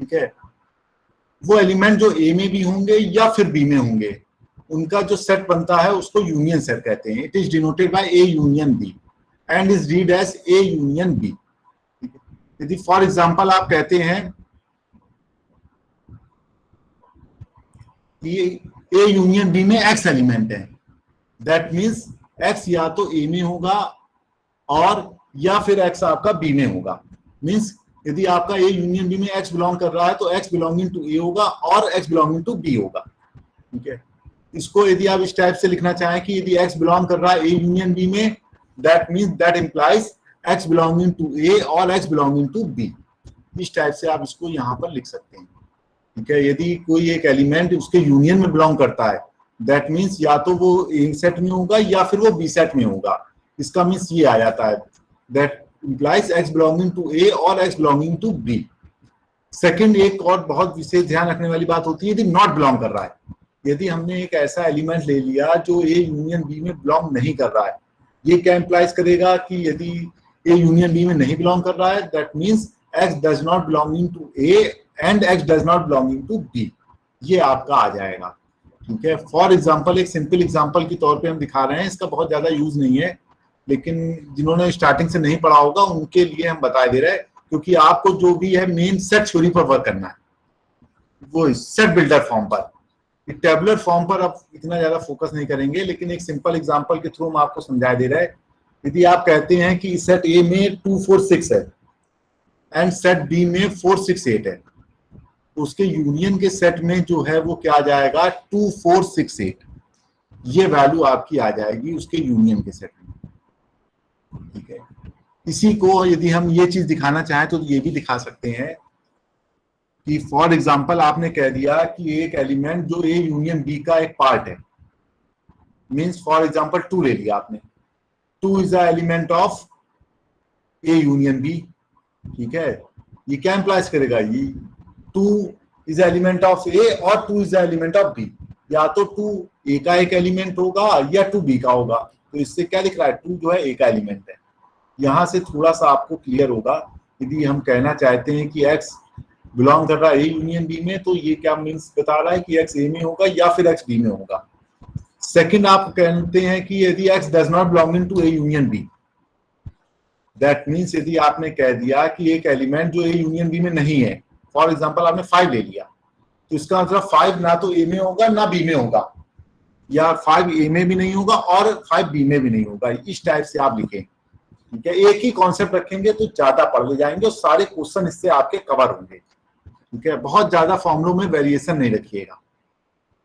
ठीक है, वो एलिमेंट जो ए में भी होंगे या फिर बी में होंगे, उनका जो सेट बनता है उसको यूनियन सेट कहते हैं। It is denoted by A union B and is read as A union B. यदि फॉर एग्जांपल आप कहते हैं कि ए यूनियन बी में एक्स एलिमेंट है, दैट मीन्स एक्स या तो ए में होगा और या फिर एक्स आपका बी में होगा। मीन्स यदि आपका ए यूनियन बी में एक्स बिलोंग कर रहा है तो एक्स बिलोंगिंग टू ए होगा और एक्स बिलोंगिंग टू बी होगा। ठीक है, इसको यदि आप इस टाइप से लिखना चाहें कि यदि एक्स बिलोंग कर रहा है ए यूनियन बी में, that means that implies x belonging to A और एक्स बिलोंगिंग टू बी। इस टाइप से आप इसको यहां पर लिख सकते हैं। ठीक है, यदि कोई एक एलिमेंट उसके यूनियन में बिलोंग करता है, दैट मीन्स या तो वो ए सेट में होगा या फिर वो बी सेट में होगा। इसका मीन्स ये आ जाता है that implies x belonging to A और x belonging to B. Second, एक और बहुत विशेष ध्यान रखने वाली बात होती है यदि नॉट बिलोंग कर रहा है। यदि हमने एक ऐसा एलिमेंट ले लिया जो ए यूनियन बी में बिलोंग नहीं कर रहा है, ये क्या इंप्लाइज करेगा कि यदि ए यूनियन बी में नहीं बिलोंग कर रहा है, that means X does not belonging to A and X does not belonging to B. ये आपका आ जाएगा। ठीक है, फॉर एग्जाम्पल, एक सिंपल एग्जाम्पल के तौर पे हम दिखा रहे हैं, इसका बहुत ज्यादा यूज नहीं है, लेकिन जिन्होंने स्टार्टिंग से नहीं पढ़ा होगा उनके लिए हम बता दे रहे हैं, क्योंकि आपको जो भी है मेन सेट थ्योरी पर वर्क करना है, वो सेट बिल्डर फॉर्म पर। टेबुलर फॉर्म पर अब इतना ज्यादा फोकस नहीं करेंगे, लेकिन एक सिंपल एग्जांपल के थ्रू हम आपको समझा दे रहे हैं। यदि आप कहते हैं कि सेट ए में 2 4 6 है एंड सेट बी में 4 6 8 है, तो उसके यूनियन के सेट में जो है वो क्या आ जाएगा 2 4 6 8। ये वैल्यू आपकी आ जाएगी उसके यूनियन के सेट में। ठीक है, इसी को यदि हम ये चीज दिखाना चाहें तो ये भी दिखा सकते हैं कि फॉर एग्जाम्पल आपने कह दिया कि एक एलिमेंट जो ए यूनियन बी का एक पार्ट है, मीन्स फॉर एग्जाम्पल 2 ले लिया आपने, 2 is the element of A union B. ठीक है, ये क्या इंप्लाइज करेगा, ये 2 इज एलिमेंट ऑफ ए और 2 is the element of B. या तो 2 ए का एक एलिमेंट होगा या 2 बी का होगा। तो इससे क्या दिख रहा है, 2 जो है ए का एलिमेंट है। यहां से थोड़ा सा आपको क्लियर होगा। यदि हम कहना चाहते हैं कि एक्स बिलोंग कर रहा है ए यूनियन बी में, तो ये क्या मीन्स बता रहा है कि एक्स ए में होगा या फिर एक्स बी में होगा। सेकंड, आप कहते हैं कि यदि X does not belonging to A union B, that means यदि आपने कह दिया कि एक एलिमेंट जो ए यूनियन बी में नहीं है, फॉर एग्जांपल आपने 5 ले लिया, तो इसका मतलब 5 ना तो ए में होगा ना बी में होगा, या 5 ए में भी नहीं होगा और 5 बी में भी नहीं होगा। इस टाइप से आप लिखें। ठीक है, एक ही कॉन्सेप्ट रखेंगे तो ज्यादा पढ़ ले जाएंगे और सारे क्वेश्चन इससे आपके कवर होंगे। ठीक है, बहुत ज्यादा फॉर्मुलों में वेरिएशन नहीं रखिएगा।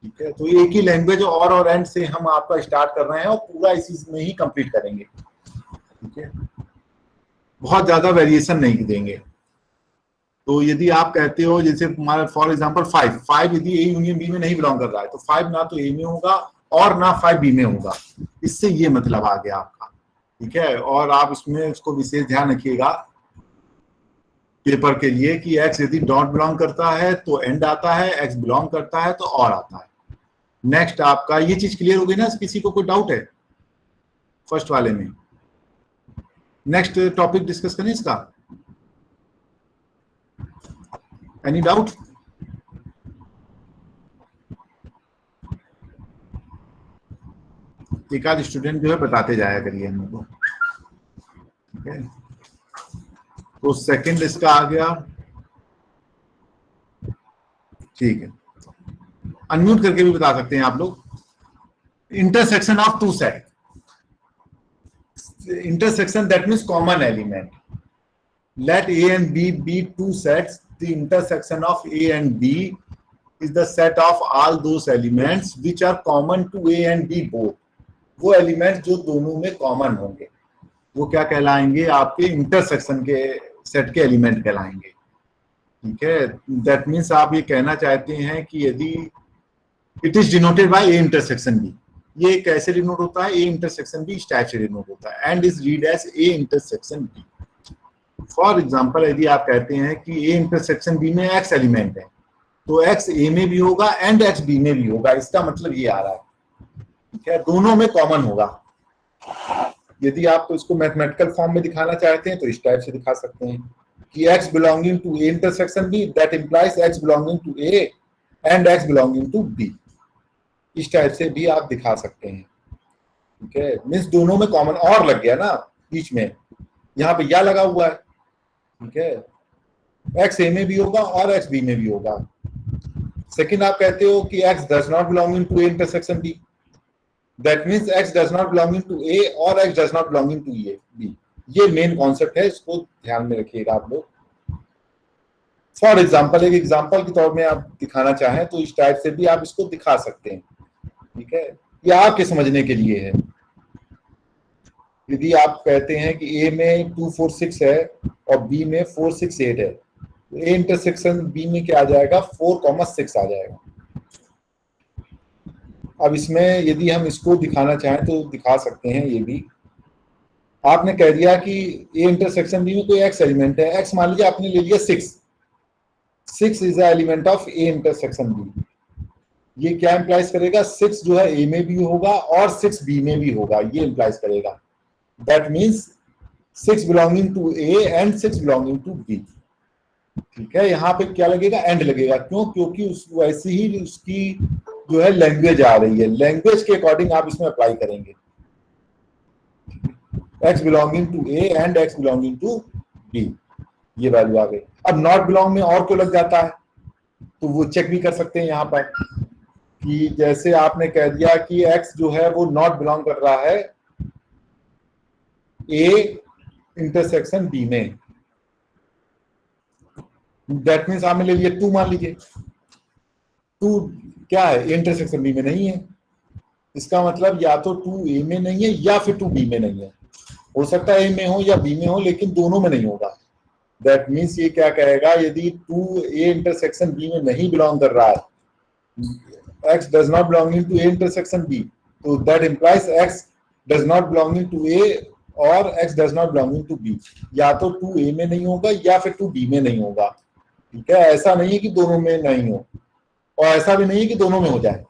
ठीक है, तो एक ही लैंग्वेज और एंड से हम आपका स्टार्ट कर रहे हैं और पूरा इसी में ही कंप्लीट करेंगे। ठीक है, बहुत ज्यादा वेरिएशन नहीं देंगे। तो यदि आप कहते हो जैसे फॉर एग्जांपल 5 यदि ए यूनियन बी में नहीं बिलोंग कर रहा है, तो 5 ना तो ए में होगा और ना 5 बी में होगा। इससे ये मतलब आ गया आपका। ठीक है, और आप इसमें इसको विशेष ध्यान रखिएगा पेपर के लिए कि एक्स यदि डॉट बिलोंग करता है तो एंड आता है, एक्स बिलोंग करता है तो और आता है। नेक्स्ट, आपका ये चीज क्लियर हो गई ना? किसी को कोई डाउट है फर्स्ट वाले में? नेक्स्ट टॉपिक डिस्कस करें इसका, एनी डाउट? एक आध स्टूडेंट जो है बताते जाया करिए हम लोग को। ठीक है, तो सेकंड इसका आ गया। ठीक है, अनम्यूट करके भी बता सकते हैं आप लोग। Intersection of two set, intersection that means common element. Let A and B be two sets. The intersection of A and B is the set of all those elements which are common to A and B both. वो element जो दोनों में common होंगे वो क्या कहलाएंगे? आपके intersection के सेट के एलिमेंट कहलाएंगे। ठीक है, दैट मीन्स आप ये कहना चाहते हैं कि यदि it is denoted by A intersection B, ये कैसे डिनोट होता है? ए इंटरसेक्शन बी इस टाइप से डिनोट होता है, and is read as A intersection B. For example, यदि आप कहते हैं कि ए इंटरसेक्शन बी में एक्स एलिमेंट है, तो एक्स ए में भी होगा एंड एक्स बी में भी होगा। इसका मतलब ये आ रहा है, ठीक है, दोनों में कॉमन होगा। यदि आप इसको मैथमेटिकल फॉर्म में दिखाना चाहते हैं तो इस टाइप से दिखा सकते हैं। कि x belonging to A intersection B, that implies x belonging to A and x belonging to B। इस टाइप से भी आप दिखा सकते हैं। ठीक है, मीन्स दोनों में कॉमन और लग गया ना बीच में, यहाँ पे या लगा हुआ है। ठीक है, x A में भी होगा और x B में भी होगा। सेकंड आप कहते हो कि x does not belonging to A intersection B, that means x does not belonging to A और x does not belonging to B। ये मेन कॉन्सेप्ट है, इसको ध्यान में रखिएगा आप लोग। फॉर एग्जाम्पल, एक एग्जाम्पल के तौर में आप दिखाना चाहें तो इस टाइप से भी आप इसको दिखा सकते हैं। ठीक है, ये आपके समझने के लिए है। यदि आप कहते हैं कि A में 2 4 6 है और B में 4 6 8 है, तो A इंटरसेक्शन B में क्या आ जाएगा, 4 6 आ जाएगा। अब इसमें यदि हम इसको दिखाना चाहें तो दिखा सकते हैं। ये भी आपने कह दिया कि A इंटरसेक्शन B में कोई x एलिमेंट है, x मान लीजिए आपने ले लिया 6 is the element of A intersection B। ये क्या इंप्लाइज करेगा, 6 जो है A में भी होगा और 6 B में भी होगा, ये इंप्लाइज करेगा। That means 6 belonging to A and 6 belonging to B। ठीक है, यहाँ पे क्या लगेगा, एंड लगेगा। क्यों, क्योंकि वैसी ही उसकी जो है लैंग्वेज आ रही है, लैंग्वेज के अकॉर्डिंग आप इसमें अप्लाई करेंगे। x belonging to A and x belonging to B, ये वैल्यू आ गई। अब नॉट बिलोंग में और क्यों लग जाता है, तो वो चेक भी कर सकते हैं यहाँ पर कि जैसे आपने कह दिया कि x जो है वो नॉट बिलोंग कर रहा है A इंटरसेक्शन B में, दैट मीन्स आपने ले लिया 2, मान लीजिए 2 क्या है, A इंटरसेक्शन B में नहीं है। इसका मतलब या तो 2 A में नहीं है या फिर 2 B में नहीं है। हो सकता है A में हो या B में हो, लेकिन दोनों में नहीं होगा। दैट मीन्स ये क्या कहेगा, यदि 2 A इंटरसेक्शन B में नहीं बिलोंग कर रहा है, x does not belonging to A intersection B, तो that implies x does not belonging to A और x does not belonging to B। या तो 2 A में नहीं होगा या फिर 2 B में नहीं होगा। ठीक है, ऐसा नहीं है कि दोनों में नहीं हो और ऐसा भी नहीं है कि दोनों में हो जाए।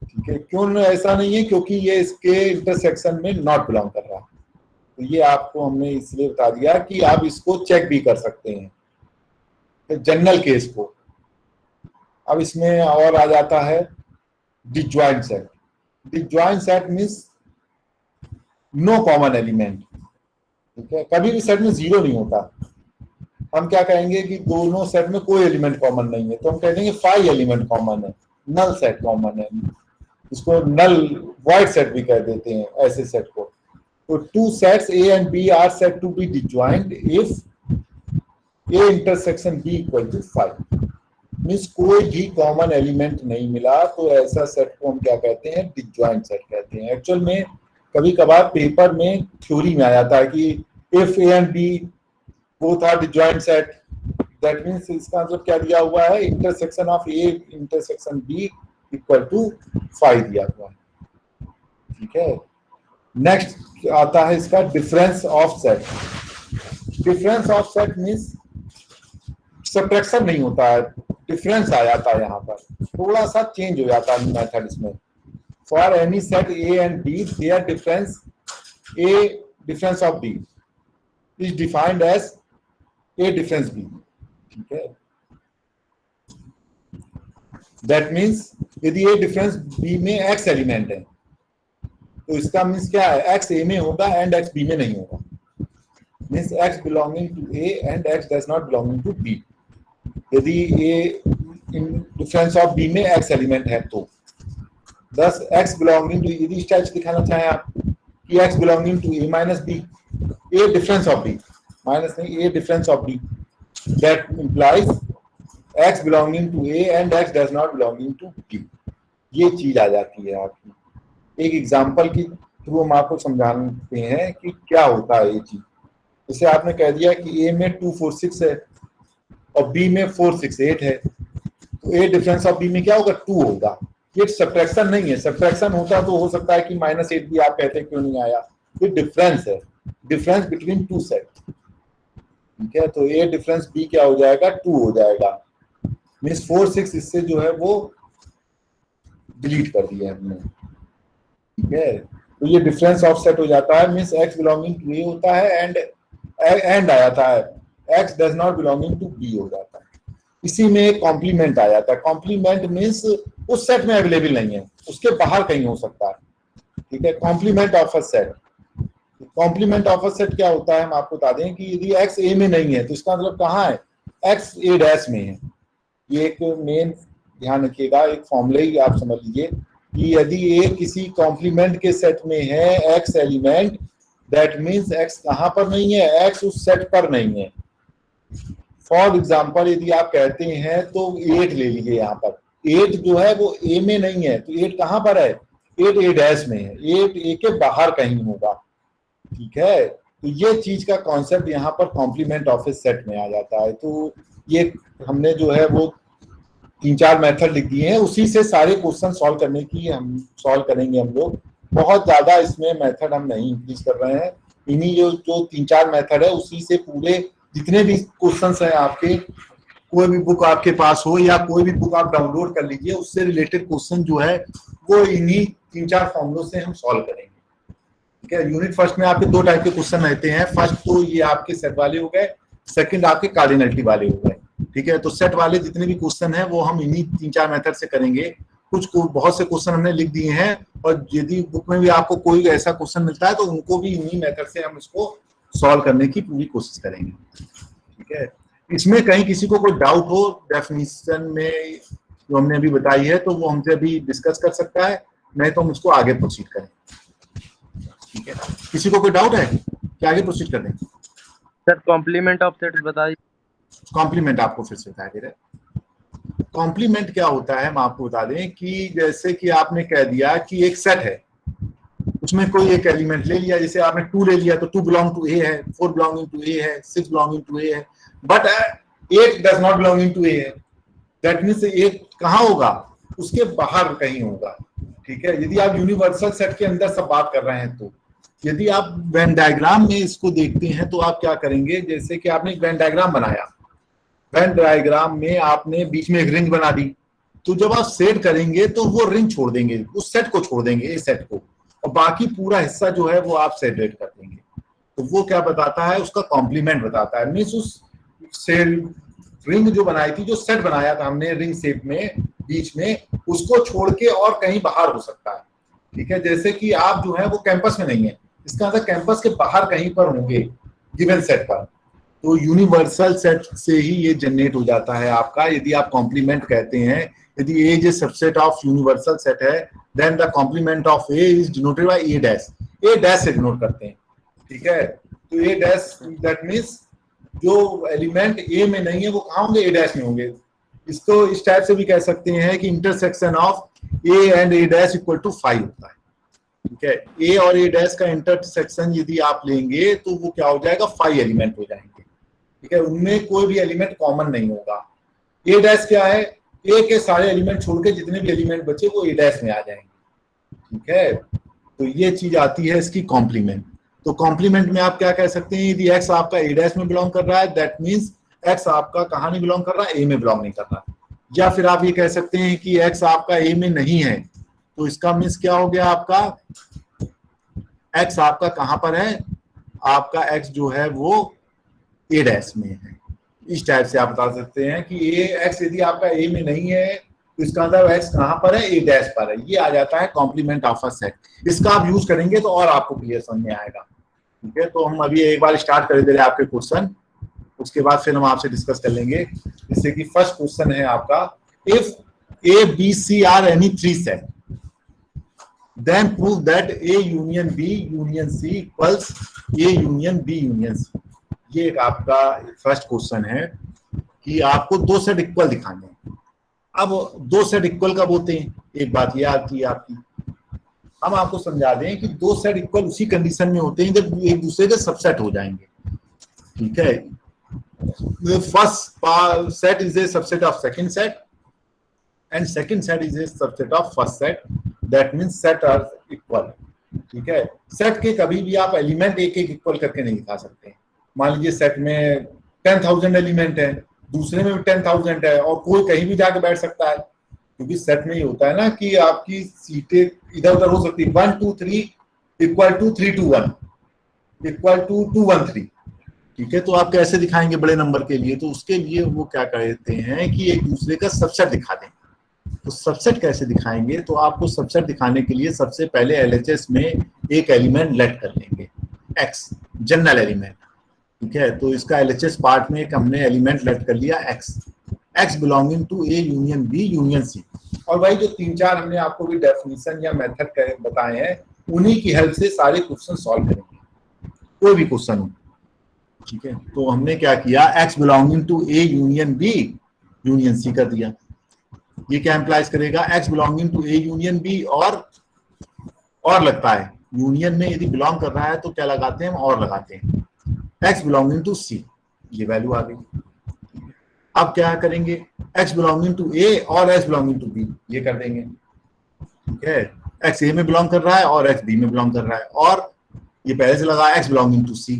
ठीक है, क्यों ऐसा नहीं है, क्योंकि ये इसके इंटरसेक्शन में नॉट बिलोंग कर रहा है। तो ये आपको हमने इसलिए बता दिया कि आप इसको चेक भी कर सकते हैं जनरल केस को। अब इसमें और आ जाता है disjoint set. Disjoint set means no common element. ठीक है, कभी भी सेट में 0 नहीं होता। हम क्या कहेंगे कि दोनों सेट में कोई एलिमेंट कॉमन नहीं है, तो हम कह देंगे 5 एलिमेंट कॉमन है, नल सेट कॉमन है। इसको नल वॉइड सेट भी कह देते हैं ऐसे सेट को। तो 2 sets A and B are said to be disjoint if A intersection B equal to 5। Means कोई भी कॉमन एलिमेंट नहीं मिला, तो ऐसा सेट को हम क्या कहते हैं, डिसजॉइंट सेट कहते हैं। एक्चुअल में कभी कभार पेपर में थ्योरी में आ जाता है कि if A and B both are disjoint set, that means इसका मतलब क्या दिया हुआ है, intersection of A intersection B equal to 5 दिया हुआ है। ठीक है, नेक्स्ट आता है इसका difference of set. Difference of set means subtraction नहीं होता है, डिफरेंस आ जाता है। यहाँ पर थोड़ा सा चेंज हो जाता है मेथड इसमें। For any set A and B, their difference A difference of B is defined as A difference B। ठीक है, दैट मीन्स यदि A डिफरेंस B में x एलिमेंट है, तो इसका मीन्स क्या है, x A में होगा एंड x B में नहीं होगा। Means x belonging to A and x does not belonging to B। यदि A डिफरेंस ऑफ B में x एलिमेंट है तो दस x बिलोंगिंग टू, यदि इस टाइप से दिखाना चाहें आप कि x belonging to A minus B, A difference of B, minus नहीं, A difference of B, that implies x belonging to A and x does not belonging to B। ये चीज आ जाती है आपकी। एक एग्जाम्पल के थ्रू हम आपको समझाते हैं कि क्या होता है ये चीज। जैसे आपने कह दिया कि A में 2 4 6 है और B में 4 6 8 है, तो A डिफरेंस ऑफ B में क्या होगा, 2 होगा। ये सब्ट्रैक्शन नहीं है, सब्ट्रैक्शन होता तो हो सकता है कि -8 भी आप कहते हैं क्यों नहीं आया। ये डिफरेंस है, डिफरेंस बिटवीन 2 सेट। ठीक है, तो A डिफरेंस B क्या हो जाएगा, 2 हो जाएगा। मीन्स 4 6 इससे जो है वो डिलीट कर दिया हमने। ठीक है, तो ये डिफरेंस ऑफ सेट हो जाता है। Means x belonging to A होता है एंड आ जाता है x does not belonging to B हो जाता है। इसी में एक कॉम्प्लीमेंट आ जाता है। कॉम्प्लीमेंट मीन्स उस सेट में अवेलेबल नहीं है, उसके बाहर कहीं हो सकता है, ठीक है। Complement of a set, complement of a set क्या होता है हम आपको बता दें कि यदि एक्स ए में नहीं है तो इसका मतलब कहाँ है, एक्स ए डैश में है। ये एक मेन ध्यान रखिएगा, एक फॉर्मूला ही आप समझ लीजिए कि यदि ए किसी कॉम्प्लीमेंट के सेट में है x element, that means x कहाँ पर नहीं है, एक्स उस सेट पर नहीं है। फॉर एग्जाम्पल यदि आप कहते हैं तो 8 ले लीजिए, यहाँ पर 8 जो है वो ए में नहीं है, तो 8 कहाँ पर है, 8 ए डैश में है, 8 ए के बाहर कहीं होगा, ठीक है। तो ये चीज का कॉन्सेप्ट यहाँ पर कॉम्प्लीमेंट ऑफ ए सेट में आ जाता है। तो ये हमने जो है वो 3-4 मेथड लिख दिए हैं, उसी से सारे क्वेश्चन सॉल्व करने की हम सॉल्व करेंगे हम लोग। बहुत ज्यादा इसमें मेथड हम नहीं इंक्रीज कर रहे हैं, इन्हीं जो 3-4 मेथड है उसी से पूरे जितने भी क्वेश्चंस हैं आपके, कोई भी बुक आपके पास हो या कोई भी बुक आप डाउनलोड कर लीजिए, उससे रिलेटेड क्वेश्चन जो है वो इन्हीं 3-4 फॉर्मूलों से हम सॉल्व करेंगे, ठीक है। यूनिट फर्स्ट में आपके 2 टाइप के क्वेश्चन रहते हैं। फर्स्ट तो ये आपके सेट वाले हो गए, सेकंड आपके कार्डिनलिटी वाले हो गए, ठीक है। तो सेट वाले जितने भी क्वेश्चन हैं वो हम इन्हीं 3-4 मेथड से करेंगे। कुछ को बहुत से क्वेश्चन हमने लिख दिए हैं, और यदि बुक में भी आपको कोई ऐसा क्वेश्चन मिलता है तो उनको भी इन्हीं मेथड से हम इसको सॉल्व करने की पूरी कोशिश करेंगे, ठीक है। इसमें कहीं किसी को कोई डाउट हो डेफिनेशन में जो हमने अभी बताई है तो वो हमसे अभी डिस्कस कर सकता है, नहीं तो हम उसको आगे प्रोसीड करें, ठीक है। किसी को कोई डाउट है कि आगे प्रोसीड कर दें? सर कॉम्प्लीमेंट ऑफ सेट्स बता दीजिए। कॉम्प्लीमेंट आपको फिर से बता दे रहे। कॉम्प्लीमेंट क्या होता है हम आपको बता दें कि जैसे कि आपने कह दिया कि एक सेट है, उसमें कोई एक एलिमेंट ले लिया, जैसे आपने 2 ले लिया तो 2 बिलोंग टू ए है, 4 बिलोंगिंग टू ए है, 6 बिलोंगिंग टू ए है, but 8 does not belonging to A है। दैट मीन्स 8 कहाँ होगा, उसके बाहर कहीं होगा, ठीक है। यदि आप यूनिवर्सल सेट के अंदर सब बात कर रहे हैं तो यदि आप वेन डायग्राम में इसको देखते हैं तो आप क्या करेंगे, जैसे कि आपने एक वेन डायग्राम बनाया, वेन डायग्राम में आपने बीच में एक रिंग बना दी, तो जब आप सेट करेंगे तो वो रिंग छोड़ देंगे, उस सेट को छोड़ देंगे, इस सेट को, और बाकी पूरा हिस्सा जो है वो आप सेपरेट कर देंगे। तो वो क्या बताता है, उसका कॉम्प्लीमेंट बताता है। मीन्स उस रिंग जो बनाई थी, जो सेट बनाया था हमने रिंग शेप में बीच में, उसको छोड़ के और कहीं बाहर हो सकता है, ठीक है। जैसे कि आप जो है वो कैंपस में नहीं है, इसका मतलब कैंपस के बाहर कहीं पर होंगे गिवन सेट पर। तो यूनिवर्सल सेट से ही ये जनरेट हो जाता है आपका। यदि आप कॉम्प्लीमेंट कहते हैं, यदि A is a subset of universal set है, then the complement of A is denoted by A dash. A dash से डिनोट करते हैं, ठीक है। तो ए डैश दैट मींस जो एलिमेंट ए में नहीं है वो कहाँ होंगे, ए डैश में होंगे। इसको इस टाइप से भी कह सकते हैं कि intersection of A and A dash equal to 5 होता है, ठीक है। ए और ए डैश का इंटरसेक्शन यदि आप लेंगे तो वो क्या हो जाएगा, 5 एलिमेंट हो जाएंगे, ठीक है। उनमें कोई भी एलिमेंट कॉमन नहीं होगा। ए डैश क्या है, ए के सारे एलिमेंट छोड़ के जितने भी एलिमेंट बचे वो ए डैश में आ जाएंगे, ठीक है। तो ये चीज आती है इसकी कॉम्प्लीमेंट। तो कॉम्प्लीमेंट में आप क्या कह सकते हैं, यदि एक्स आपका ए डैश में बिलोंग कर रहा है, दैट मीन्स एक्स आपका कहाँ नहीं बिलोंग कर रहा है, ए में बिलोंग नहीं कर रहा। या फिर आप ये कह सकते हैं कि एक्स आपका ए में नहीं है, तो इसका मीन्स क्या हो गया, आपका एक्स आपका कहाँ पर है, आपका एक्स जो है वो ए डैश में है। इस टाइप से आप बता सकते हैं कि ए एक्स यदि आपका ए में नहीं है तो इसका मतलब एक्स कहाँ पर है, ए डैश पर है। ये आ जाता है कॉम्प्लीमेंट ऑफ अ सेट। इसका आप यूज करेंगे तो और आपको क्लियर समझ में आएगा, ठीक है। तो हम अभी एक बार स्टार्ट कर दे रहे हैं आपके क्वेश्चन, उसके बाद फिर हम आपसे डिस्कस कर लेंगे। जैसे कि फर्स्ट क्वेश्चन है आपका, if A B C are any 3 set then prove that A union B union C equals A union B union C। ये एक आपका फर्स्ट क्वेश्चन है कि आपको 2 सेट इक्वल दिखाने हैं। अब 2 सेट इक्वल कब होते हैं, एक बात ये आती है आपकी, हम आपको समझा दें कि 2 सेट इक्वल उसी कंडीशन में होते हैं जब एक दूसरे के सबसेट हो जाएंगे, ठीक है। First set is a subset of second set and second set is a subset of first set, that means set are equal, ठीक है। सेट के कभी भी आप एलिमेंट एक एक इक्वल करके नहीं दिखा सकते। मान लीजिए सेट में 10,000 एलिमेंट है, दूसरे में भी 10,000 है, और कोई कहीं भी जाके बैठ सकता है, क्योंकि सेट में ही होता है ना कि आपकी सीटें इधर उधर हो सकती है। 1 2 3 इक्वल टू 3 2 1 इक्वल टू 2 1 3, ठीक है, तो आप कैसे दिखाएंगे बड़े नंबर के लिए? तो उसके लिए वो क्या कहते हैं कि एक दूसरे का सबसेट दिखा दें। तो सबसेट कैसे दिखाएंगे? तो आपको सबसेट दिखाने के लिए सबसे पहले एलएचएस में एक एलिमेंट लेट कर लेंगे, एक्स, जनरल एलिमेंट। ठीक है, तो इसका एलएचएस पार्ट में एक हमने एलिमेंट लेट कर लिया x, x belonging to A union B union C. और भाई जो 3-4 हमने आपको भी डेफिनेशन या मेथड बताए हैं, उन्हीं की हेल्प से सारे क्वेश्चन सॉल्व करेंगे, कोई भी क्वेश्चन हो। ठीक है, तो हमने क्या किया, x belonging to A union B union C कर दिया। ये क्या एम्प्लाइज करेगा, x belonging to A union B, और लगता है यूनियन में यदि बिलोंग कर रहा है तो क्या लगाते हैं हम, और लगाते हैं, एक्स बिलोंगिंग टू सी, ये वैल्यू आ गई। अब क्या करेंगे, एक्स बिलोंगिंग टू ए और एक्स बिलोंगिंग टू बी, ये कर देंगे। ठीक है, एक्स ए में बिलोंग कर रहा है और एक्स बी में बिलोंग कर रहा है, और ये पहले से लगा x belonging to C.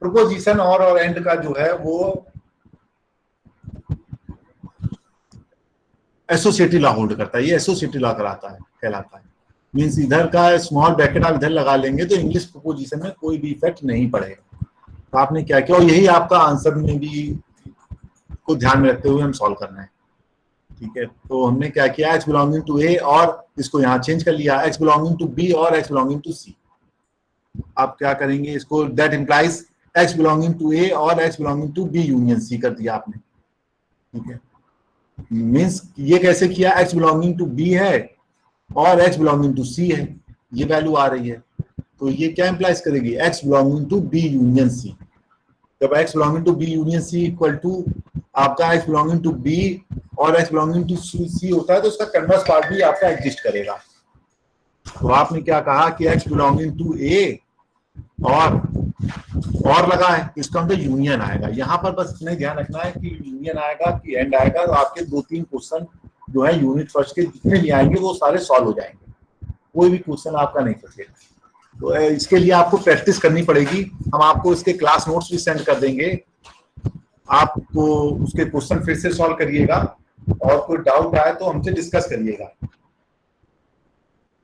Proposition और एंड का जो है वो एसोसिएटिव लॉ होल्ड करता है, ये एसोसिएटिव लॉ कहलाता है। मींस इधर का स्मॉल ब्रैकेट आप इधर लगा लेंगे तो इंग्लिश प्रोपोजिशन में कोई भी इफेक्ट नहीं पड़ेगा। तो आपने क्या किया, और यही आपका आंसर में भी को ध्यान में रखते हुए हम सॉल्व करना है। ठीक है, तो हमने क्या किया, एक्स बिलोंगिंग टू ए और इसको यहाँ चेंज कर लिया, एक्स बिलोंगिंग टू बी और एक्स बिलोंगिंग टू सी। आप क्या करेंगे इसको, that implies x belonging to A और x belonging to B union C कर दिया आपने। ठीक है, मीन्स ये कैसे किया, एक्स बिलोंगिंग टू बी है और एक्स बिलोंगिंग टू सी है, ये वैल्यू आ रही है, तो ये क्या इंप्लाइज करेगी, x belonging to B union C. जब x belonging to B union C equal to आपका एक्स बिलोंगिंग टू बी और एक्स बिलोंगिंग टू सी होता है, तो उसका कन्वर्स पार्ट भी आपका एग्जिस्ट करेगा। तो आपने क्या कहा कि एक्स बिलोंगिंग टू ए और लगा है, इसका मतलब यूनियन आएगा। यहाँ पर बस इतना ध्यान रखना है कि यूनियन आएगा कि एंड आएगा, तो आपके 2-3 क्वेश्चन जो है यूनिट फर्स्ट के जितने भी आएंगे वो सारे सॉल्व हो जाएंगे, कोई भी क्वेश्चन आपका नहीं फंसेगा। तो इसके लिए आपको प्रैक्टिस करनी पड़ेगी। हम आपको इसके क्लास नोट्स भी सेंड कर देंगे, आपको उसके क्वेश्चन फिर से सॉल्व करिएगा, और कोई डाउट आए तो हमसे डिस्कस करिएगा।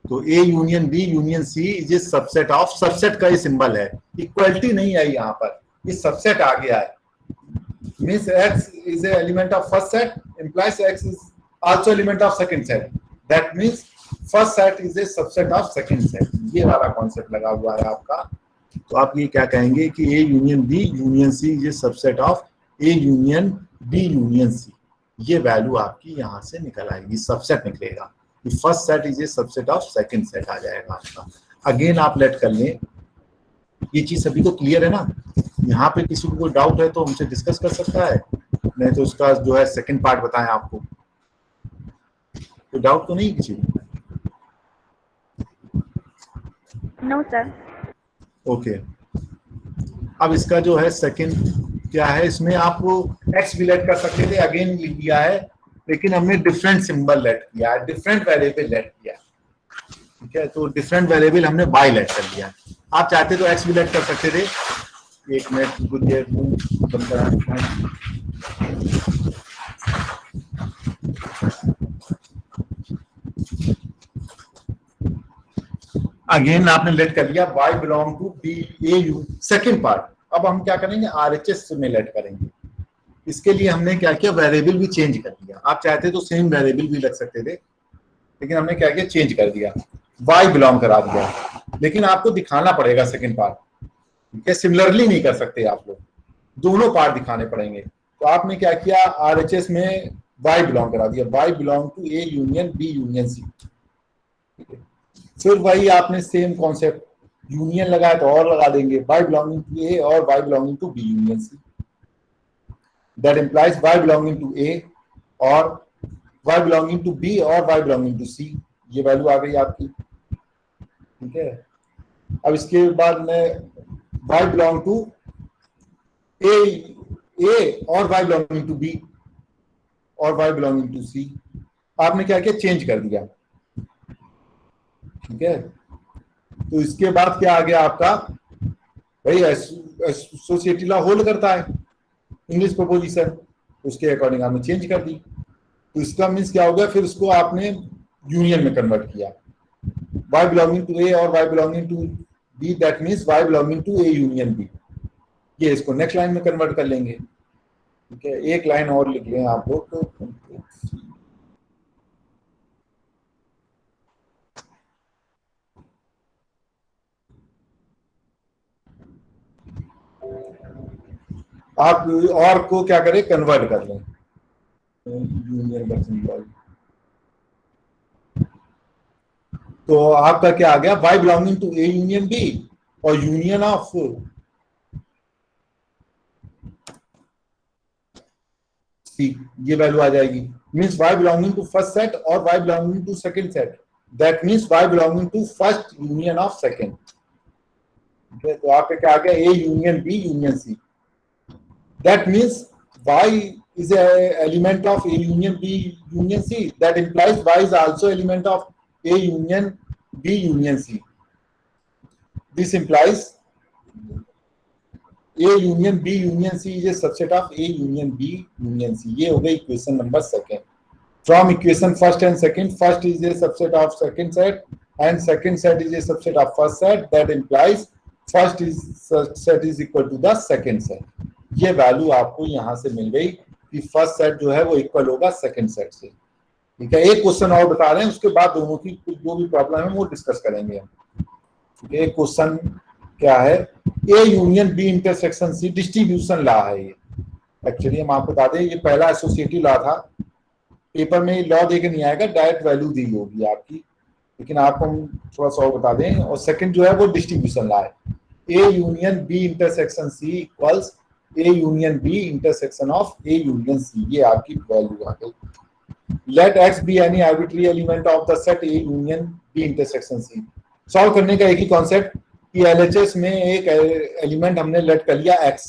तो A union B union C is a subset of, subset का ये सिंबल है, इक्वलिटी नहीं आई यहाँ पर, ये सबसेट आ गया है। Means x is a element of first set implies x is also element of second set, that means first set is a subset of second set। ये वाला कॉन्सेप्ट लगा हुआ है आपका। तो आप ये क्या कहेंगे कि a union b union c is a subset of a union b union c, ये वैल्यू आपकी यहाँ से निकल आएगी, सबसेट निकलेगा। First set is a subset of second set आ जाएगा आपका। अगेन आप लेट कर लें, ये चीज सभी को क्लियर है ना? यहाँ पे किसी को कोई डाउट है तो हमसे डिस्कस कर सकता है, नहीं तो उसका जो है सेकंड पार्ट बताएं आपको। कोई डाउट तो नहीं किसी को? No sir. ओके, अब इसका जो है सेकंड क्या है, इसमें आप एक्स भी लेट कर सकते थे, अगेन लिख दिया है, लेकिन हमने डिफरेंट सिंबल लेट किया है, डिफरेंट वेरिएबल लेट किया। ठीक है, तो डिफरेंट वेरिएबल हमने बाय लेट कर दिया। आप चाहते तो एक्स भी लेट कर सकते थे। एक मिनट कुछ देर बंद करा, अगेन आपने लेट कर लिया y belong to B A U, second part. अब हम क्या करेंगे, आरएचएस में लेट करेंगे। इसके लिए हमने क्या किया, वेरिएबल भी चेंज कर दिया। आप चाहते तो सेम वेरिएबल भी रख सकते थे, लेकिन हमने क्या किया, चेंज कर दिया, y बिलोंग करा दिया। लेकिन आपको दिखाना पड़ेगा सेकेंड पार्ट, ठीक है, सिमिलरली नहीं कर सकते आप लोग, दोनों पार्ट दिखाने पड़ेंगे। तो आपने क्या किया, आरएचएस में y बिलोंग करा दिया, y belong to A union B union C. फिर वही आपने सेम कॉन्सेप्ट, यूनियन लगाया तो और लगा देंगे, y बिलोंगिंग टू ए और y belonging to B union C. That implies y belonging to A और y बिलोंगिंग टू बी और y बिलोंगिंग टू सी, ये वैल्यू आ गई आपकी। ठीक है, अब इसके बाद में y बिलोंग टू ए और y बिलोंगिंग टू बी और y बिलोंगिंग टू सी, आपने क्या किया, चेंज कर दिया। ठीक है, तो इसके बाद क्या आ गया आपका, भाई एसोसिएटिव लॉ होल्ड करता है इंग्लिश प्रोपोजिशन, उसके अकॉर्डिंग आपने चेंज कर दी। तो इसका मीन्स क्या हो गया, फिर उसको आपने यूनियन में कन्वर्ट किया, y बिलोंगिंग टू ए और y belonging to B, that means y belonging to A union B. ये इसको नेक्स्ट लाइन में कन्वर्ट कर लेंगे। ठीक है, एक लाइन और लिख लें आप लोग तो आप और को क्या करें, कन्वर्ट कर लें यूनियन परसेंटाइल। तो आपका क्या आ गया, y belonging to A union B और यूनियन ऑफ सी, ये वैल्यू आ जाएगी। Means y belonging to first set और y belonging to second set, that means y belonging to first union of second. तो आपका क्या आ गया, A union B union C, that means y is a element of A union B union C, that implies y is also element of A union B union C. This implies A union B union C is a subset of A union B union C. ये हो गई equation number second. From equation first and second, first is a subset of second set and second set is a subset of first set, that implies first is set is equal to the second set. ये value आपको यहां से मिल गई कि first set जो है वो equal होगा सेकंड सेट से। ठीक है, एक क्वेश्चन और बता रहे हैं, उसके बाद दोनों की जो भी प्रॉब्लम है वो डिस्कस करेंगे हम। ठीक है, एक क्वेश्चन क्या है, A union B intersection C distribution law है। ये एक्चुअली हम आपको बता दें, ये पहला एसोसिएटिव लॉ था। पेपर में लॉ देके नहीं आएगा, डायरेक्ट वैल्यू दी होगी आपकी, लेकिन आपको हम थोड़ा सा और बता दें। और सेकंड जो है वो डिस्ट्रीब्यूशन लॉ है, A union B intersection C equals A union B intersection of A union C, ये आपकी वैल्यू आ गई। Let X be any arbitrary element of the set A union B intersection C। Solve करने का एक ही concept कि LHS में एक एलिमेंट हमने लेट कर लिया X,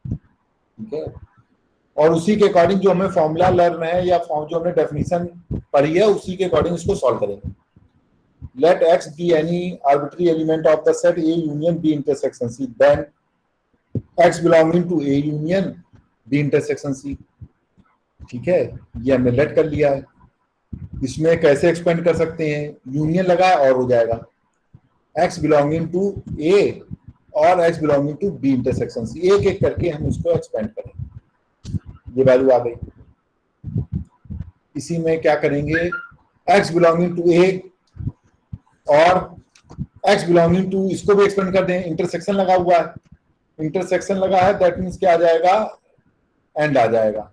ठीक है, और उसी के अकॉर्डिंग जो हमें फॉर्मूला लर्न है या जो हमने डेफिनेशन पढ़ी है उसी के अकॉर्डिंग इसको सॉल्व करेंगे। Let X be any arbitrary element of the set A union B intersection C, then X belonging to A union B intersection C। ठीक है, ये हमने लेट कर लिया है। इसमें कैसे एक्सपेंड कर सकते हैं, यूनियन लगाए और हो जाएगा X belonging to A और X belonging to B intersection C, एक एक करके हम इसको एक्सपेंड करेंगे। ये वैल्यू आ गई। इसी में क्या करेंगे, X belonging to A और X belonging to, इसको भी एक्सपेंड कर दें, इंटरसेक्शन लगा हुआ है, इंटरसेक्शन लगा है, दैट मीन्स क्या आ जाएगा, एंड आ जाएगा।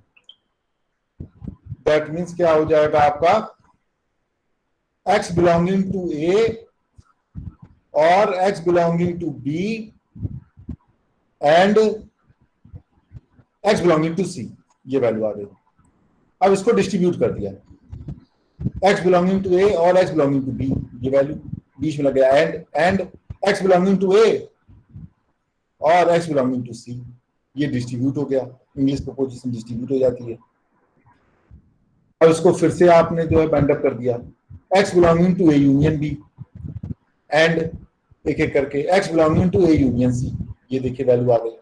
दैट मीन्स क्या हो जाएगा आपका, X बिलोंगिंग टू A और X belonging to B and X belonging to C, ये वैल्यू आ गई। अब इसको डिस्ट्रीब्यूट कर दिया, X बिलोंगिंग टू A और X बिलोंगिंग टू B, ये वैल्यू बीच में लग गया, and X belonging to A और X बिलोंगिंग टू C, ये डिस्ट्रीब्यूट हो गया, इंग्लिश प्रोपोजिशन डिस्ट्रीब्यूट हो जाती है। अब इसको फिर से आपने जो है बाइंड अप कर दिया, X belonging to A union B and एक एक करके X belonging to A union C, ये देखिए वैल्यू आ गई।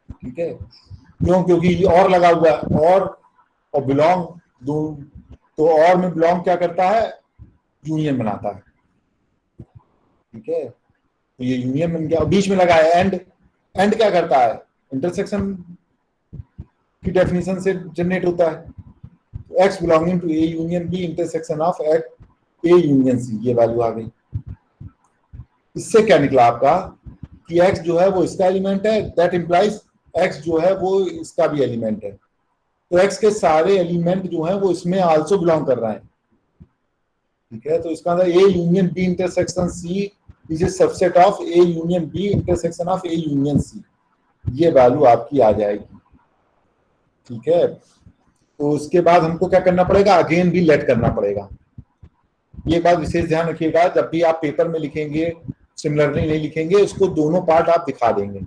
ठीक है, क्यों, क्योंकि और लगा हुआ है, और बिलोंग दो, तो और में बिलोंग क्या करता है, यूनियन बनाता है। ठीक है, तो ये यूनियन बन गया, और बीच में लगा है एंड क्या करता है, इंटरसेक्शन की डेफिनेशन से जनरेट होता है। तो X belonging to A union B intersection of A union C, ये वैल्यू आ गई। इससे क्या निकला आपका कि X जो है वो इसका एलिमेंट है, दैट इंप्लाइज X जो है वो इसका भी एलिमेंट है। तो X के सारे एलिमेंट जो हैं वो इसमें आल्सो बिलोंग कर रहे हैं। ठीक है, तो इसका मतलब A union B intersection C is a subset of A union B intersection of A union C, ये वैल्यू आपकी आ जाएगी। ठीक है, तो उसके बाद हमको क्या करना पड़ेगा, अगेन भी लेट करना पड़ेगा। ये बात विशेष ध्यान रखिएगा, जब भी आप पेपर में लिखेंगे सिमिलरली नहीं लिखेंगे, उसको दोनों पार्ट आप दिखा देंगे,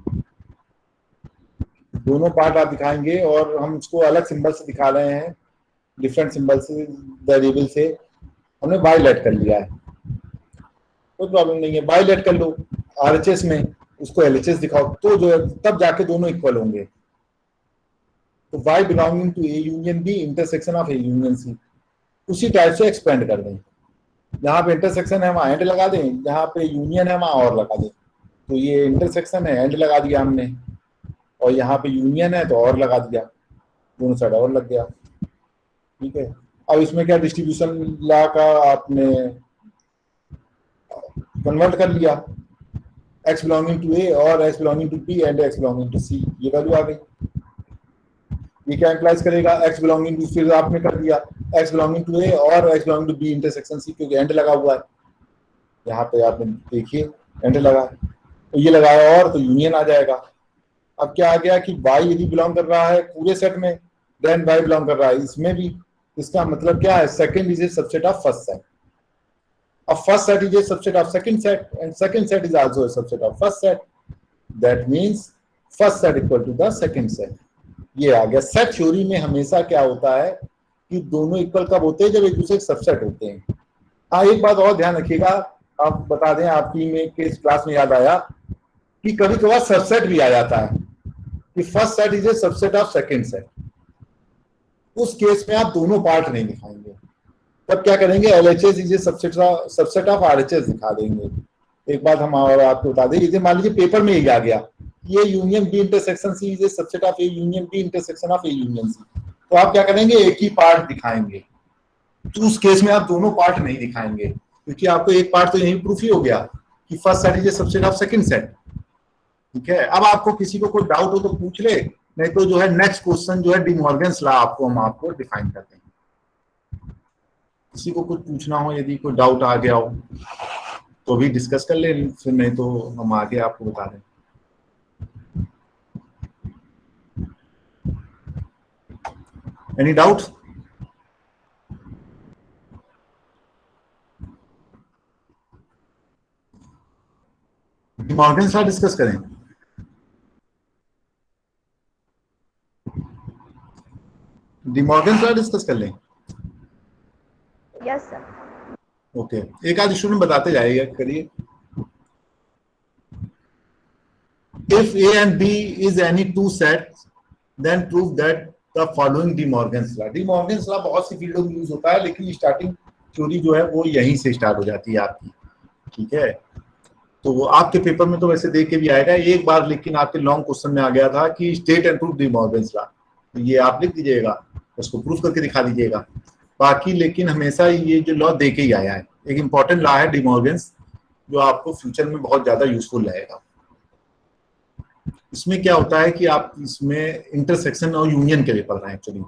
दोनों पार्ट आप दिखाएंगे, और हम उसको अलग सिंबल से दिखा रहे हैं, डिफरेंट सिंबल से, वेरिएबल से हमने बाय लेट कर लिया है, कोई प्रॉब्लम नहीं है, बाय लेट कर लो। RHS में उसको LHS दिखाओ, तो जो है तब जाके दोनों इक्वल होंगे। तो Y belonging to A union B intersection of A union C, उसी टाइप से एक्सपेंड कर दें। जहां पे इंटरसेक्शन है वहां एंड लगा दें, जहां पे यूनियन है वहां और लगा दें। तो ये इंटरसेक्शन है, एंड लगा दिया हमने, और यहाँ पे यूनियन है तो और लगा दिया, दोनों साइड और लग गया। ठीक है, अब इसमें क्या डिस्ट्रीब्यूशन लॉ का आपने कन्वर्ट कर लिया, x बिलोंगिंग टू ए और x belonging to B and x belonging to C, ये वैल्यू आ गई। ये क्या इंप्लाइज करेगा, x बिलोंगिंग टू, फिर आपने कर दिया x बिलोंगिंग टू ए और x belonging to B intersection C, क्योंकि एंड लगा हुआ है यहाँ पे, आपने देखिए एंड लगा, तो ये लगाया और तो यूनियन आ जाएगा। अब क्या आ गया कि y यदि बिलोंग कर रहा है पूरे सेट में, देन y बिलोंग कर रहा है इसमें भी, इसका मतलब क्या है, second is a subset of first set. अब first set is a subset of second set and second set is also a subset of first set, that means first set equal to the second set. ये आ गया। Set theory में हमेशा क्या होता है कि दोनों इक्वल कब होते हैं, जब एक दूसरे के सबसेट होते हैं। हाँ, एक बात और ध्यान रखिएगा, आप बता दें, आपकी में के क्लास में याद आया कि कभी कभार सबसेट भी आ जाता है कि first set is a subset of second set. उस केस में आप दोनों पार्ट नहीं दिखाएंगे, तब क्या करेंगे, LHS is a subset of RHS दिखा देंगे। एक बात हम और आपको बता दें, जैसे मान लीजिए पेपर में ही आ गया ये union B intersection C is a subset of A union B intersection of A union C, तो आप क्या करेंगे, एक ही पार्ट दिखाएंगे। तो उस केस में आप दोनों पार्ट नहीं दिखाएंगे, क्योंकि आपको एक पार्ट तो यही प्रूफ ही हो गया कि first set is a subset of second set. ठीक है, अब आपको किसी को कोई डाउट हो तो पूछ ले, नहीं तो जो है नेक्स्ट क्वेश्चन जो है डी मॉर्गन्स लॉ हम आपको डिफाइन करते हैं। किसी को कुछ पूछना हो, यदि कोई डाउट आ गया हो तो भी डिस्कस कर ले, फिर नहीं तो हम आगे आपको बता दें। Any doubt? D Morgan's law discuss करें। डी मॉर्गन्स लॉ डिस्कस कर लें। Yes, sir. ओके, एक आध स्टूडेंट बताते जाइएगा, करिए। If A and B is any two sets then prove that the following De Morgan's law. De Morgan's law बहुत सी फील्डों में यूज होता है, लेकिन स्टार्टिंग थ्योरी जो है वो यहीं से स्टार्ट हो जाती है आपकी। ठीक है, तो वो आपके पेपर में तो वैसे देख के भी आएगा एक बार, लेकिन आपके लॉन्ग क्वेश्चन में आ गया था कि state and prove D Morgan's law, तो ये आप लिख दीजिएगा, उसको प्रूफ करके दिखा दीजिएगा। बाकी लेकिन हमेशा ये जो लॉ दे के ही आया है, एक इंपॉर्टेंट लॉ है डी मॉर्गन्स, जो आपको फ्यूचर में बहुत ज्यादा यूजफुल रहेगा। इसमें क्या होता है कि आप इसमें इंटरसेक्शन और यूनियन के लिए पढ़ रहे हैं एक्चुअली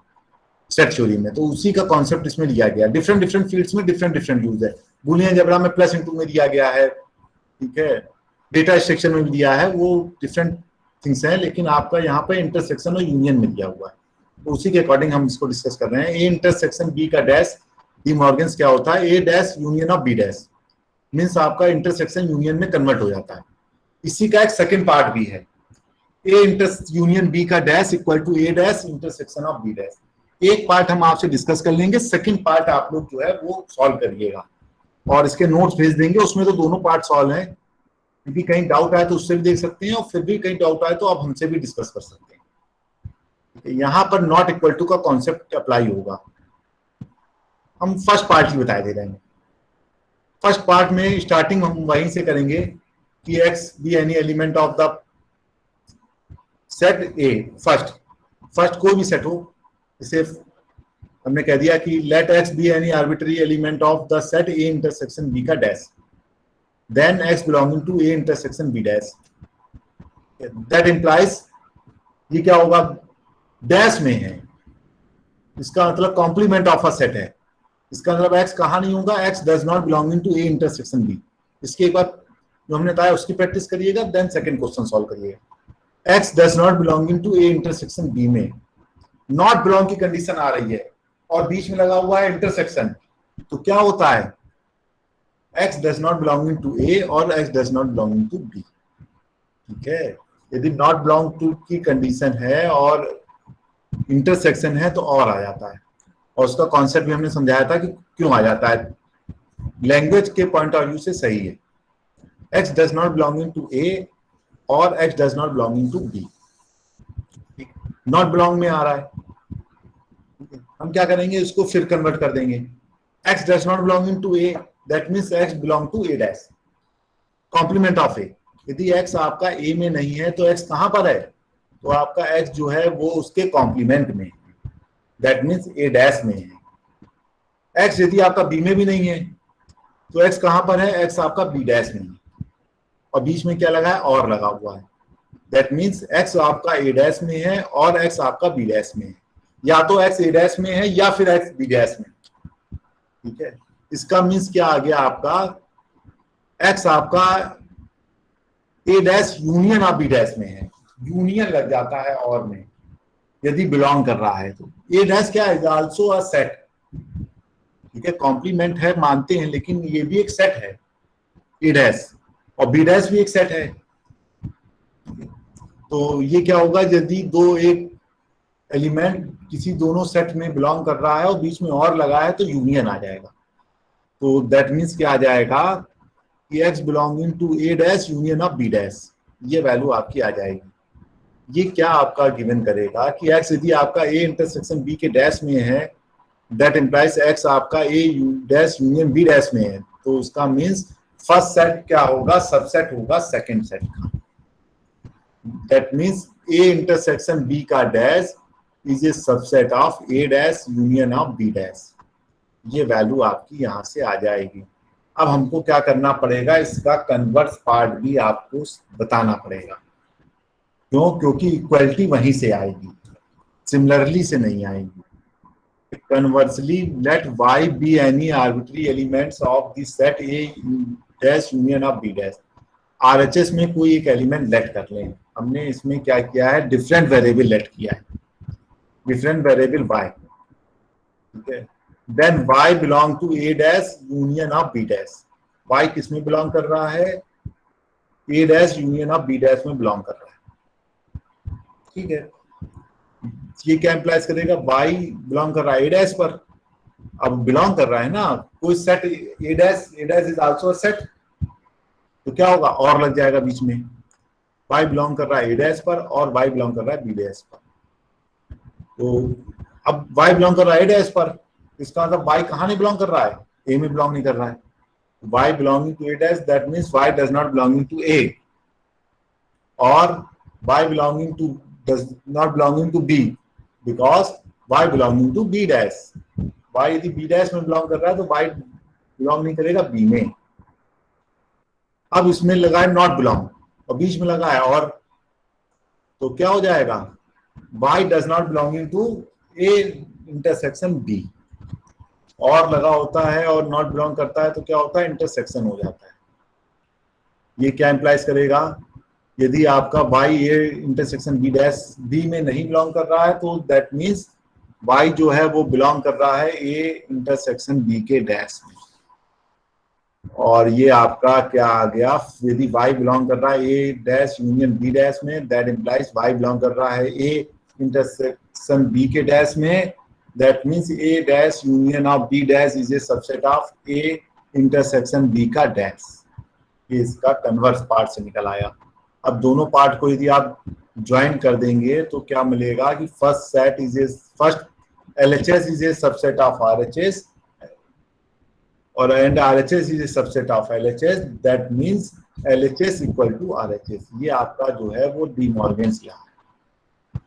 सेट थ्योरी में, तो उसी का कॉन्सेप्ट इसमें लिया गया। डिफरेंट फील्ड्स में डिफरेंट यूज है। बूलियन अलजेब्रा में प्लस इंटू में दिया गया है, ठीक है, डेटा स्ट्रक्चर में भी दिया है, वो डिफरेंट थिंग्स हैं, लेकिन आपका यहाँ पे इंटरसेक्शन और यूनियन में दिया हुआ है, तो उसी के अकॉर्डिंग हम इसको डिस्कस कर रहे हैं। ए इंटरसेक्शन बी का डैश डी मॉर्गन्स क्या होता है, A dash union of B dash, means आपका इंटरसेक्शन यूनियन में कन्वर्ट हो जाता है। इसी का एक सेकंड पार्ट भी है, ए इंटर यूनियन बी का dash equal to A dash intersection of B dash. एक पार्ट हम आपसे डिस्कस कर लेंगे, सेकंड पार्ट आप लोग जो है वो सॉल्व करिएगा और इसके नोट्स भेज देंगे, उसमें तो दोनों पार्ट सॉल्व हैं, क्योंकि कहीं डाउट आए तो उससे भी देख सकते हैं और फिर भी कहीं डाउट आए तो आप हमसे भी डिस्कस कर सकते हैं। यहां पर नॉट इक्वल टू का कॉन्सेप्ट अप्लाई होगा। हम फर्स्ट पार्ट ही बता दे रहे हैं। फर्स्ट पार्ट में स्टार्टिंग हम वहीं से करेंगे कि x be any element of the set A, first कोई भी सेट हो, जैसे हमने कह दिया कि let x be any arbitrary element of the set A intersection B का dash, then x belonging to A intersection B dash. That implies ये क्या होगा, डैश में है, इसका मतलब कॉम्प्लीमेंट ऑफ अ सेट है। इसका मतलब एक्स कहां नहीं होगा, x does not belonging to A intersection B. इसके एक बार जो हमने बताया उसकी प्रैक्टिस करिएगा, देन सेकंड क्वेश्चन सॉल्व करिएगा। X does not belonging to A intersection B में नॉट बिलोंग की कंडीशन आ रही है और बीच में लगा हुआ है इंटरसेक्शन, तो क्या होता है, x does not belonging to A और x does not belonging to B. ठीक है, यदि नॉट बिलोंग टू की कंडीशन है और इंटरसेक्शन है तो और आ जाता है, और उसका कॉन्सेप्ट भी हमने समझाया था कि क्यों आ जाता है, लैंग्वेज के पॉइंट ऑफ व्यू से सही है। X does not belonging to A और x does not belonging to B, not belong में आ रहा है, हम क्या करेंगे, इसको फिर कन्वर्ट कर देंगे। X does not belonging to A, that means x belong to A dash, complement of A, यदि x आपका a में नहीं है तो x कहां पर है, तो आपका x जो है वो उसके कॉम्प्लीमेंट में है, दैट मीन्स a डैश में है। x यदि आपका b में भी नहीं है तो x कहां पर है, x आपका b डैश में है, और बीच में क्या लगा है, और लगा हुआ है, दैट मीन्स x आपका a डैश में है और x आपका b डैश में है, या तो x a डैश में है या फिर x b डैश में। ठीक है, इसका मीन्स क्या आ गया आपका, x आपका a dash union of b dash में है, यूनियन लग जाता है और में यदि बिलोंग कर रहा है तो। a डैश क्या है, आल्सो अ सेट। ठीक है, कॉम्प्लीमेंट है मानते हैं, लेकिन ये भी एक सेट है a डैश, और b डैश भी एक सेट है। तो ये क्या होगा, यदि दो एक एलिमेंट किसी दोनों सेट में बिलोंग कर रहा है और बीच में और लगा है तो यूनियन आ जाएगा। तो दैट मीन्स क्या आ जाएगा कि x belonging to a dash union of b dash, ये वैल्यू आपकी आ जाएगी। ये क्या आपका गिवन करेगा कि x यदि आपका a इंटरसेक्शन b के डैश में है, दैट इंप्लाइज x आपका a dash union b dash में है, तो उसका मीन्स फर्स्ट सेट क्या होगा, सबसेट होगा सेकंड सेट का। That means a intersection b का dash is a subset of a dash union of b dash. ये वैल्यू आपकी यहां से आ जाएगी। अब हमको क्या करना पड़ेगा, इसका कन्वर्स पार्ट भी आपको बताना पड़ेगा। क्यों, क्योंकि इक्वलिटी वहीं से आएगी, सिमिलरली से नहीं आएगी। Conversely, let y be any arbitrary elements of the set A dash union of B dash। RHS में कोई एक एलिमेंट लेट कर लें, हमने इसमें क्या किया है, डिफरेंट वेरिएबल लेट किया है, डिफरेंट वेरिएबल y। ठीक है, then y belong to a dash union of b dash. y किस में बिलोंग कर रहा है, a dash union of b dash में बिलोंग कर रहा है। ठीक है, ये क्या इंप्लाइज करेगा, y बिलोंग कर रहा है a डैश पर। अब बिलोंग कर रहा है ना कोई set a dash is also a set, तो क्या होगा, और लग जाएगा बीच में। y बिलोंग कर रहा है a डैश पर और y बिलोंग कर रहा है b डैश पर। तो अब y बिलोंग कर रहा है a डैश पर, इसका मतलब y कहां नहीं बिलोंग कर रहा है, a में बिलोंग नहीं कर रहा है। y belonging to a dash, that means y does not belonging to a, और y belonging to does not belonging to b because y belonging to b dash। y यदि b dash में belong कर रहा है तो y belong नहीं करेगा b में। अब इसमें लगा है नॉट बिलोंग और बीच में लगा है और, तो क्या हो जाएगा, y does not belonging to a intersection b। और लगा होता है और नॉट बिलोंग करता है तो क्या होता है, इंटरसेक्शन हो जाता है। ये क्या इंप्लाइज करेगा, यदि आपका y A intersection b dash b में नहीं बिलोंग कर रहा है तो दैट मींस y जो है वो बिलोंग कर रहा है a इंटरसेक्शन b के डैश में। और ये आपका क्या आ गया, यदि y बिलोंग कर रहा है a dash union b dash में, दैट इंप्लाइज y बिलोंग कर रहा है a इंटरसेक्शन b के डैश में, that means a dash union of b dash is a subset of a intersection b का डैश। ये इसका कन्वर्स पार्ट से निकल आया। अब दोनों पार्ट को यदि आप ज्वाइन कर देंगे तो क्या मिलेगा कि first set is a first LHS is a subset of RHS और and RHS is a subset of LHS, that means LHS equal to RHS। ये आपका जो है वो डी मॉर्गन्स लॉ है।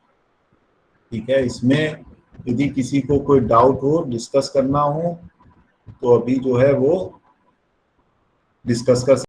ठीक है, इसमें यदि किसी को कोई डाउट हो, डिस्कस करना हो तो अभी जो है वो डिस्कस कर